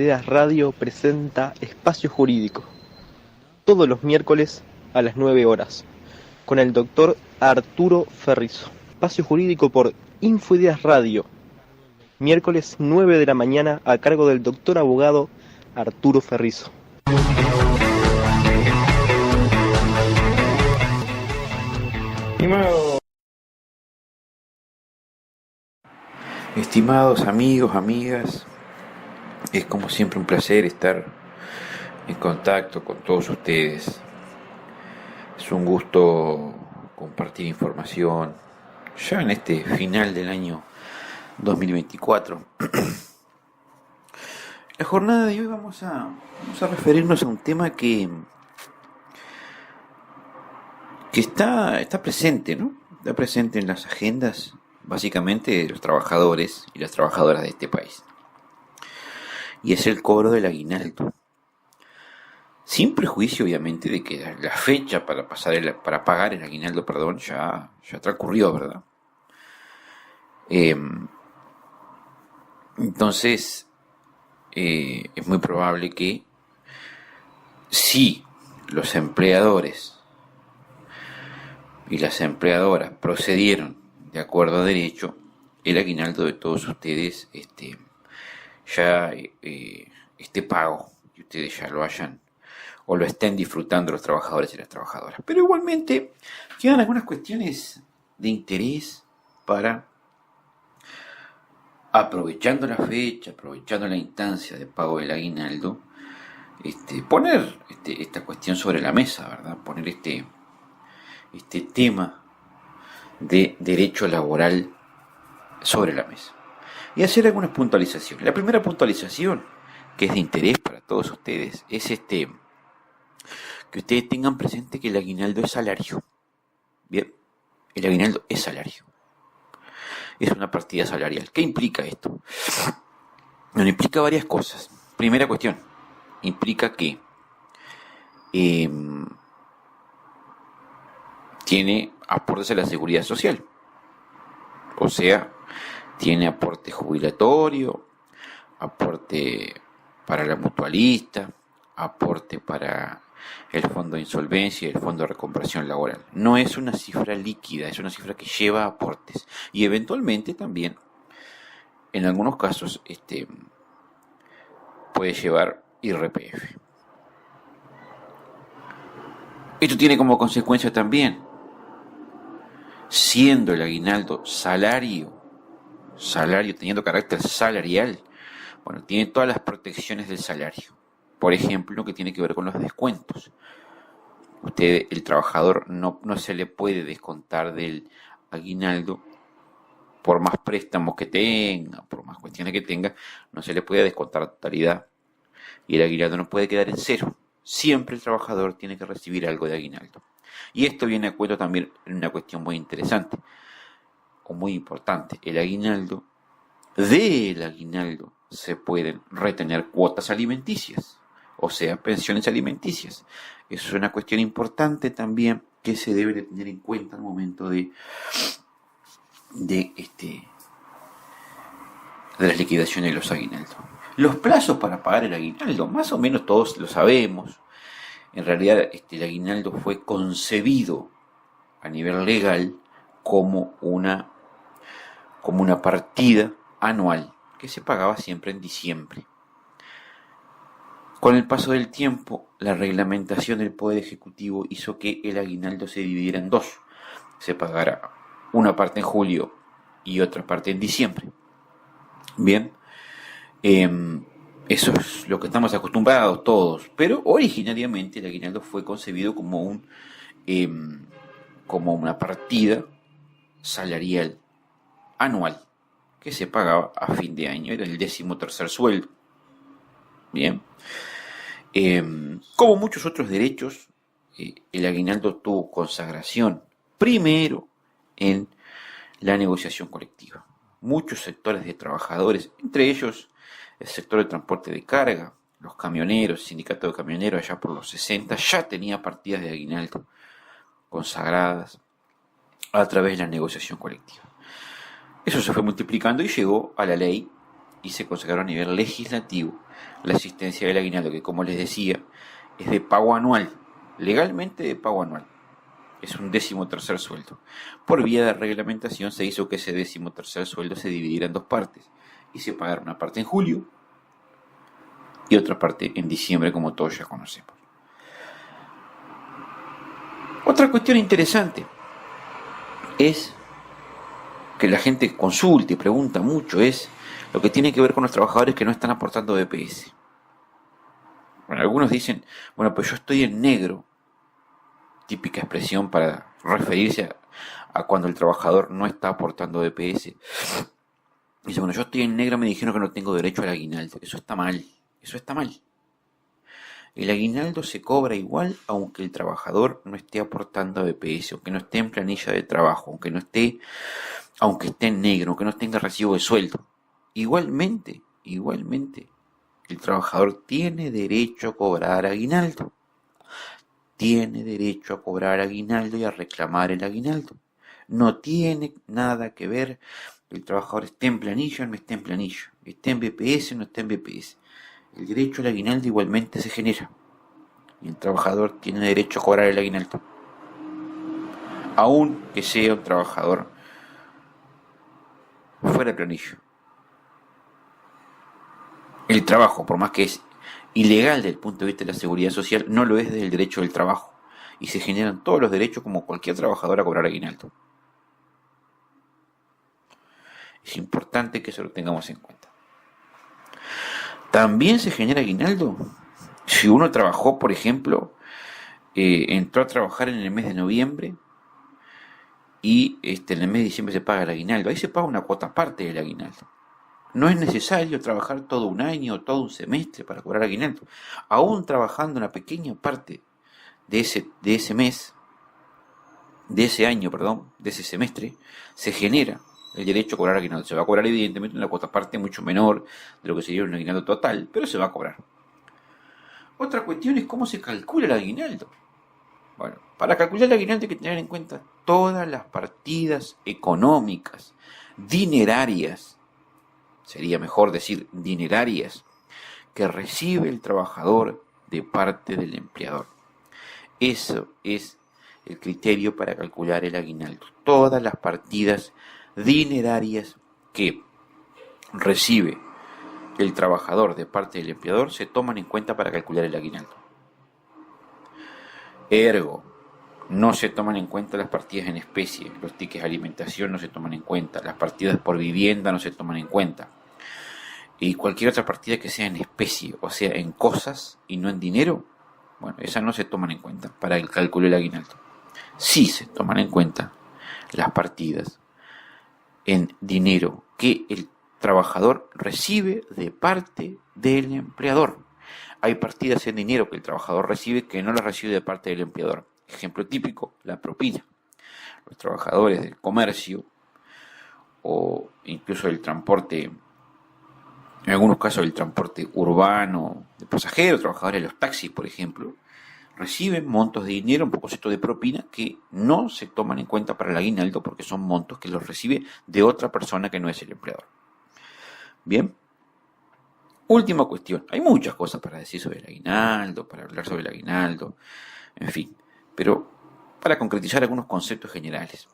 Infoideas Radio presenta Espacio Jurídico, todos los miércoles a las 9 horas, con el doctor Arturo Ferrizo. Espacio Jurídico por Infoideas Radio, miércoles 9 de la mañana a cargo del doctor abogado Arturo Ferrizo. Estimados amigos, amigas, es como siempre un placer estar en contacto con todos ustedes. Es un gusto compartir información ya en este final del año 2024. La jornada de hoy vamos a referirnos a un tema que está presente, ¿no? Está presente en las agendas básicamente de los trabajadores y las trabajadoras de este país. Y es el cobro del aguinaldo. Sin prejuicio, obviamente, de que la fecha para pagar el aguinaldo, ya transcurrió, ¿verdad? Entonces, es muy probable que si los empleadores y las empleadoras procedieron de acuerdo a derecho, el aguinaldo de todos ustedes esté pago y ustedes ya lo hayan o lo estén disfrutando los trabajadores y las trabajadoras. Pero igualmente quedan algunas cuestiones de interés para, aprovechando la fecha, aprovechando la instancia de pago del aguinaldo, poner esta cuestión sobre la mesa, ¿verdad? Poner este tema de derecho laboral sobre la mesa y hacer algunas puntualizaciones. La primera puntualización, que es de interés para todos ustedes, es que ustedes tengan presente que el aguinaldo es salario. Bien, el aguinaldo es salario. Es una partida salarial. ¿Qué implica esto? Bueno, implica varias cosas. Primera cuestión, implica que tiene aportes a la seguridad social. O sea, tiene aporte jubilatorio, aporte para la mutualista, aporte para el fondo de insolvencia y el fondo de recuperación laboral. No es una cifra líquida, es una cifra que lleva aportes. Y eventualmente también, en algunos casos, puede llevar IRPF. Esto tiene como consecuencia también, siendo el aguinaldo salario, teniendo carácter salarial, bueno, tiene todas las protecciones del salario. Por ejemplo, lo que tiene que ver con los descuentos. El trabajador no se le puede descontar del aguinaldo, por más préstamos que tenga, por más cuestiones que tenga, no se le puede descontar la totalidad. Y el aguinaldo no puede quedar en cero. Siempre el trabajador tiene que recibir algo de aguinaldo. Y esto viene a cuento también en una cuestión muy interesante o muy importante. Del aguinaldo se pueden retener cuotas alimenticias, o sea, pensiones alimenticias. Eso es una cuestión importante también que se debe de tener en cuenta al momento de las liquidaciones de los aguinaldos. Los plazos para pagar el aguinaldo, más o menos todos lo sabemos. En realidad, el aguinaldo fue concebido a nivel legal como una partida anual que se pagaba siempre en diciembre. Con el paso del tiempo, la reglamentación del Poder Ejecutivo hizo que el aguinaldo se dividiera en dos. Se pagara una parte en julio y otra parte en diciembre. Bien, eso es lo que estamos acostumbrados todos, pero originariamente el aguinaldo fue concebido como una partida salarial anual que se pagaba a fin de año, era el 13º sueldo. Bien, como muchos otros derechos, el aguinaldo tuvo consagración primero en la negociación colectiva. Muchos sectores de trabajadores, entre ellos el sector de transporte de carga, los camioneros, el sindicato de camioneros allá por los 60, ya tenía partidas de aguinaldo consagradas a través de la negociación colectiva. Eso se fue multiplicando y llegó a la ley y se consagró a nivel legislativo la existencia del aguinaldo, que como les decía, es de pago anual, legalmente de pago anual. Es un 13º sueldo. Por vía de reglamentación se hizo que ese 13º sueldo se dividiera en dos partes y se pagara una parte en julio y otra parte en diciembre, como todos ya conocemos. Otra cuestión interesante es que la gente consulta y pregunta mucho, es lo que tiene que ver con los trabajadores que no están aportando BPS. Bueno, algunos dicen, bueno, pues yo estoy en negro, típica expresión para referirse a cuando el trabajador no está aportando BPS. Dice, bueno, yo estoy en negro, me dijeron que no tengo derecho al aguinaldo. Eso está mal, eso está mal. El aguinaldo se cobra igual aunque el trabajador no esté aportando BPS, aunque no esté en planilla de trabajo, aunque esté en negro, aunque no tenga recibo de sueldo. Igualmente, el trabajador tiene derecho a cobrar aguinaldo. Tiene derecho a cobrar aguinaldo y a reclamar el aguinaldo. No tiene nada que ver el trabajador esté en planilla o no esté en planilla, esté en BPS o no esté en BPS. El derecho al aguinaldo igualmente se genera. Y el trabajador tiene derecho a cobrar el aguinaldo. Aun que sea un trabajador fuera de planilla. El trabajo, por más que es ilegal desde el punto de vista de la seguridad social, no lo es desde el derecho del trabajo. Y se generan todos los derechos como cualquier trabajador a cobrar aguinaldo. Es importante que eso lo tengamos en cuenta. También se genera aguinaldo si uno trabajó, por ejemplo, entró a trabajar en el mes de noviembre y en el mes de diciembre se paga el aguinaldo. Ahí se paga una cuota aparte del aguinaldo. No es necesario trabajar todo un año o todo un semestre para cobrar aguinaldo. Aún trabajando una pequeña parte de ese mes, de ese semestre, se genera el derecho a cobrar aguinaldo. Se va a cobrar evidentemente una cuota aparte mucho menor de lo que sería un aguinaldo total, pero se va a cobrar. Otra cuestión es cómo se calcula el aguinaldo. Bueno, para calcular el aguinaldo hay que tener en cuenta todas las partidas económicas, dinerarias, sería mejor decir dinerarias, que recibe el trabajador de parte del empleador. Eso es el criterio para calcular el aguinaldo. Todas las partidas dinerarias que recibe el trabajador de parte del empleador se toman en cuenta para calcular el aguinaldo. Ergo, no se toman en cuenta las partidas en especie, los tickets de alimentación no se toman en cuenta, las partidas por vivienda no se toman en cuenta. Y cualquier otra partida que sea en especie, o sea, en cosas y no en dinero, bueno, esas no se toman en cuenta para el cálculo del aguinaldo. Sí se toman en cuenta las partidas en dinero que el trabajador recibe de parte del empleador. Hay partidas en dinero que el trabajador recibe que no las recibe de parte del empleador. Ejemplo típico, la propina. Los trabajadores del comercio o incluso del transporte, en algunos casos el transporte urbano de pasajeros, trabajadores de los taxis, por ejemplo, reciben montos de dinero, un poco de propina, que no se toman en cuenta para el aguinaldo porque son montos que los recibe de otra persona que no es el empleador. Bien. Última cuestión. Hay muchas cosas para decir sobre el aguinaldo, para hablar sobre el aguinaldo, en fin. Pero para concretizar algunos conceptos generales.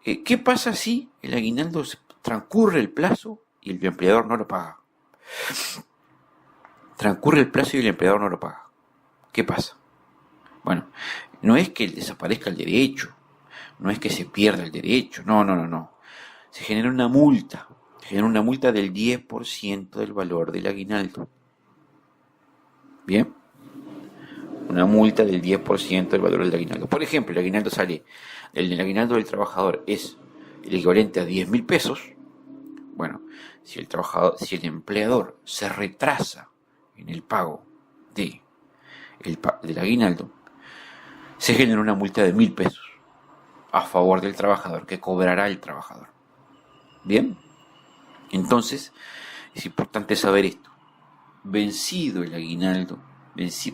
¿Qué pasa si el aguinaldo transcurre el plazo y el empleador no lo paga? Transcurre el plazo y el empleador no lo paga. ¿Qué pasa? Bueno, no es que desaparezca el derecho, no es que se pierda el derecho, no. Se genera una multa. Genera una multa del 10% del valor del aguinaldo. Bien. Una multa del 10% del valor del aguinaldo. Por ejemplo, el aguinaldo del trabajador es el equivalente a 10.000 pesos. Bueno, si el empleador se retrasa en el pago del aguinaldo, se genera una multa de 1.000 pesos a favor del trabajador, que cobrará el trabajador. Bien. Entonces, es importante saber esto. Vencido el aguinaldo,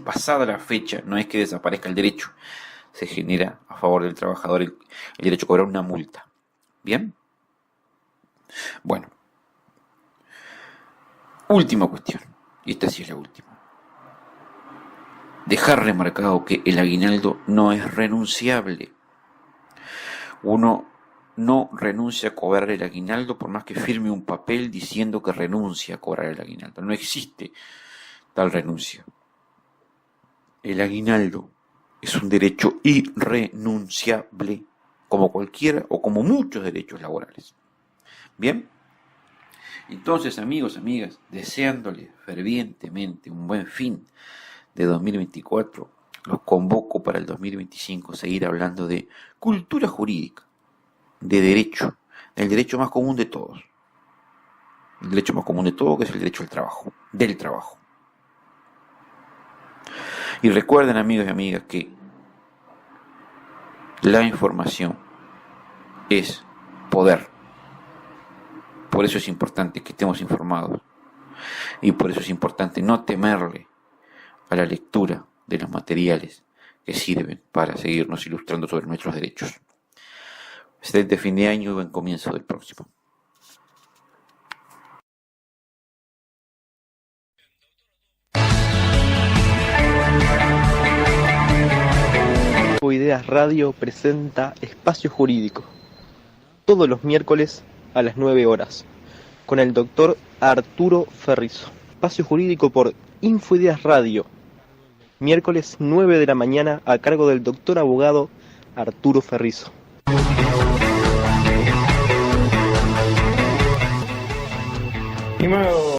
pasada la fecha, no es que desaparezca el derecho, se genera a favor del trabajador el derecho a cobrar una multa. ¿Bien? Bueno. Última cuestión, y esta sí es la última. Dejar remarcado que el aguinaldo no es renunciable. Uno no renuncia a cobrar el aguinaldo por más que firme un papel diciendo que renuncia a cobrar el aguinaldo. No existe tal renuncia. El aguinaldo es un derecho irrenunciable, como cualquiera o como muchos derechos laborales. Bien, entonces amigos, amigas, deseándoles fervientemente un buen fin de 2024, los convoco para el 2025 a seguir hablando de cultura jurídica, de derecho, el derecho más común de todos. El derecho más común de todos, que es el derecho al trabajo, del trabajo. Y recuerden, amigos y amigas, que la información es poder. Por eso es importante que estemos informados. Y por eso es importante no temerle a la lectura de los materiales que sirven para seguirnos ilustrando sobre nuestros derechos. Excelente fin de año y buen comienzo del próximo. Ideas Radio presenta Espacio Jurídico, todos los miércoles a las 9 horas, con el doctor Arturo Ferrizo. Espacio Jurídico por Infoideas Radio, miércoles 9 de la mañana, a cargo del doctor abogado Arturo Ferrizo. Primero